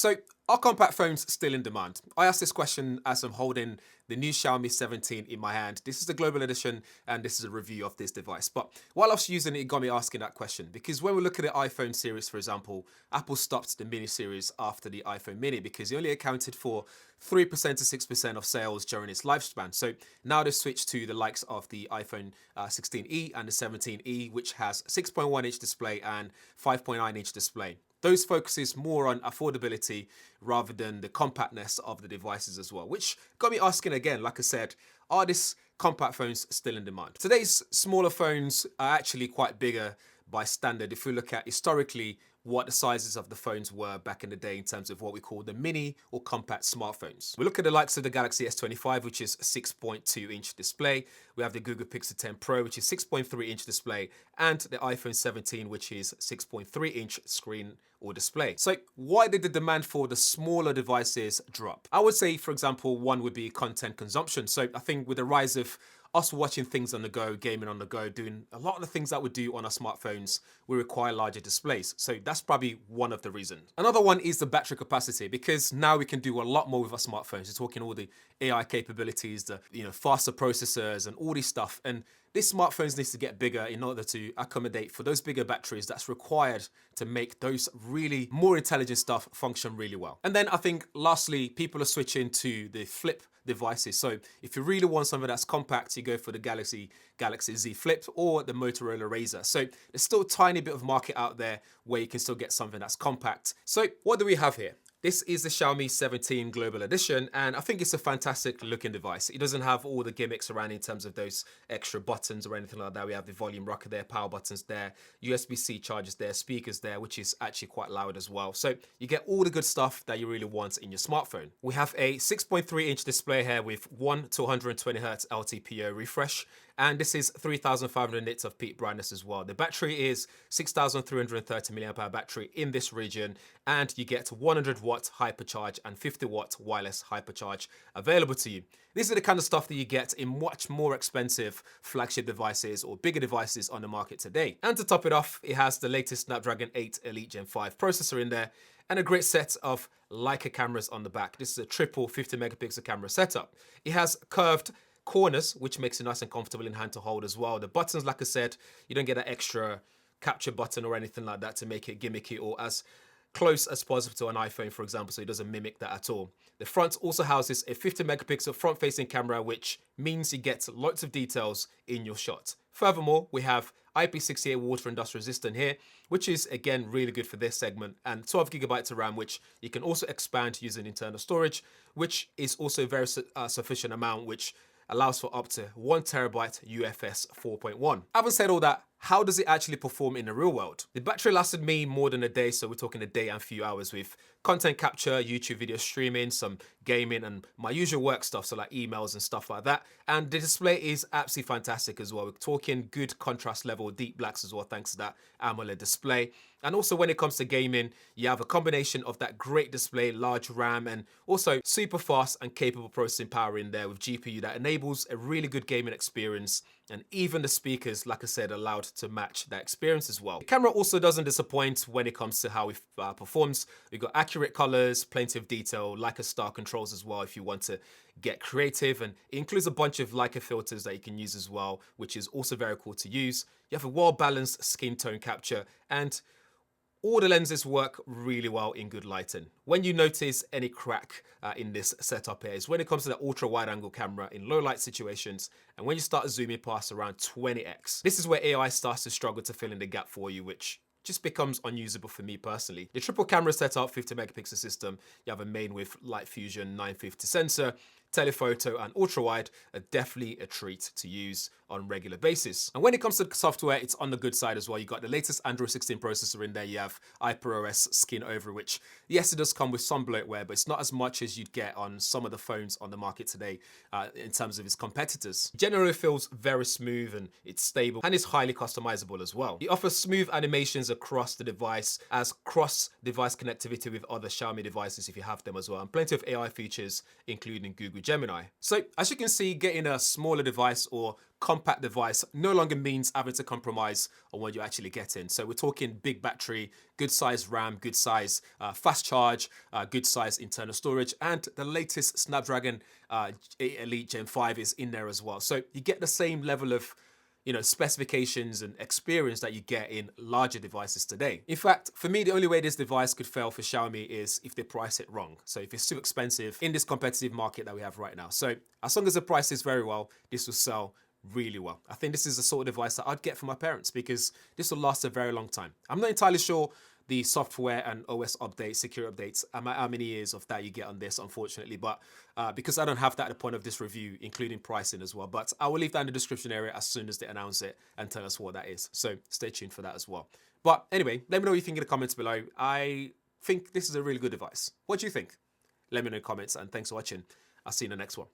So, are compact phones still in demand? I asked this question as I'm holding the new Xiaomi 17 in my hand. This is the global edition and this is a review of this device. But while I was using it, it got me asking that question because when we look at the iPhone series, for example, Apple stopped the mini series after the iPhone mini because it only accounted for 3% to 6% of sales during its lifespan. So now they've switched to the likes of the iPhone 16e and the 17e, which has 6.1-inch display and 5.9-inch display. Those focuses more on affordability rather than the compactness of the devices as well, which got me asking again, like I said, are these compact phones still in demand? Today's smaller phones are actually quite bigger by standard. If we look at historically what the sizes of the phones were back in the day in terms of what we call the mini or compact smartphones. We look at the likes of the Galaxy S25, which is 6.2-inch display. We have the Google Pixel 10 Pro, which is 6.3-inch display, and the iPhone 17, which is 6.3-inch screen or display. So why did the demand for the smaller devices drop? I would say, for example, one would be content consumption. So I think with the rise of us watching things on the go, gaming on the go, doing a lot of the things that we do on our smartphones, we require larger displays. So that's probably one of the reasons. Another one is the battery capacity, because now we can do a lot more with our smartphones. You're talking all the AI capabilities, the faster processors and all this stuff. And these smartphones needs to get bigger in order to accommodate for those bigger batteries that's required to make those really more intelligent stuff function really well. And then I think lastly, people are switching to the flip devices. So if you really want something that's compact, you go for the Galaxy Z Flip or the Motorola Razr. So there's still a tiny bit of market out there where you can still get something that's compact. So what do we have here? This is the Xiaomi 17 Global Edition, and I think it's a fantastic looking device. It doesn't have all the gimmicks around in terms of those extra buttons or anything like that. We have the volume rocker there, power buttons there, USB-C chargers there, speakers there, which is actually quite loud as well. So you get all the good stuff that you really want in your smartphone. We have a 6.3-inch display here with 1 to 120 Hz LTPO refresh. And this is 3,500 nits of peak brightness as well. The battery is 6,330 mAh battery in this region, and you get 100 watt HyperCharge and 50 watt wireless HyperCharge available to you. These are the kind of stuff that you get in much more expensive flagship devices or bigger devices on the market today. And to top it off, it has the latest Snapdragon 8 Elite Gen 5 processor in there, and a great set of Leica cameras on the back. This is a triple 50 megapixel camera setup. It has curved corners, which makes it nice and comfortable in hand to hold as well. The buttons, like I said, you don't get an extra capture button or anything like that to make it gimmicky or as close as possible to an iPhone, for example, so it doesn't mimic that at all. The front also houses a 50 megapixel front-facing camera, which means you get lots of details in your shot. Furthermore, we have IP68 water and dust resistant here, which is again really good for this segment, and 12 gigabytes of RAM, which you can also expand using internal storage, which is also a very sufficient amount, which allows for up to 1 terabyte UFS 4.1. Having said all that, how does it actually perform in the real world? The battery lasted me more than a day, so we're talking a day and a few hours with content capture, YouTube video streaming, some gaming, and my usual work stuff, so like emails and stuff like that. And the display is absolutely fantastic as well. We're talking good contrast level, deep blacks as well, thanks to that AMOLED display. And also when it comes to gaming, you have a combination of that great display, large RAM, and also super fast and capable processing power in there with GPU that enables a really good gaming experience. And even the speakers, like I said, allowed to match that experience as well. The camera also doesn't disappoint when it comes to how it performs. We've got accurate colors, plenty of detail, Leica star controls as well if you want to get creative, and it includes a bunch of Leica filters that you can use as well, which is also very cool to use. You have a well-balanced skin tone capture, and all the lenses work really well in good lighting. When you notice any crack in this setup here is when it comes to the ultra wide angle camera in low light situations, and when you start zooming past around 20x. This is where AI starts to struggle to fill in the gap for you, which just becomes unusable for me personally. The triple camera setup, 50 megapixel system, you have a main with Light Fusion 950 sensor, telephoto and ultra wide are definitely a treat to use on a regular basis. And when it comes to software, it's on the good side as well. You got the latest Android 16 processor in there. You have HyperOS skin over, which yes, it does come with some bloatware, but it's not as much as you'd get on some of the phones on the market today in terms of its competitors. Generally feels very smooth and it's stable and it's highly customizable as well. It offers smooth animations across the device as cross-device connectivity with other Xiaomi devices if you have them as well, and plenty of AI features, including Google with Gemini. So as you can see, getting a smaller device or compact device no longer means having to compromise on what you're actually getting. So we're talking big battery, good size RAM, good size fast charge, good size internal storage, and the latest Snapdragon 8 Elite Gen 5 is in there as well. So you get the same level of specifications and experience that you get in larger devices today. In fact, for me, the only way this device could fail for Xiaomi is if they price it wrong. So if it's too expensive in this competitive market that we have right now. So as long as the price is very well, this will sell really well. I think this is the sort of device that I'd get for my parents because this will last a very long time. I'm not entirely sure the software and OS updates, security updates, how many years of that you get on this, unfortunately. But because I don't have that at the point of this review, including pricing as well. But I will leave that in the description area as soon as they announce it and tell us what that is. So stay tuned for that as well. But anyway, let me know what you think in the comments below. I think this is a really good device. What do you think? Let me know in the comments, and thanks for watching. I'll see you in the next one.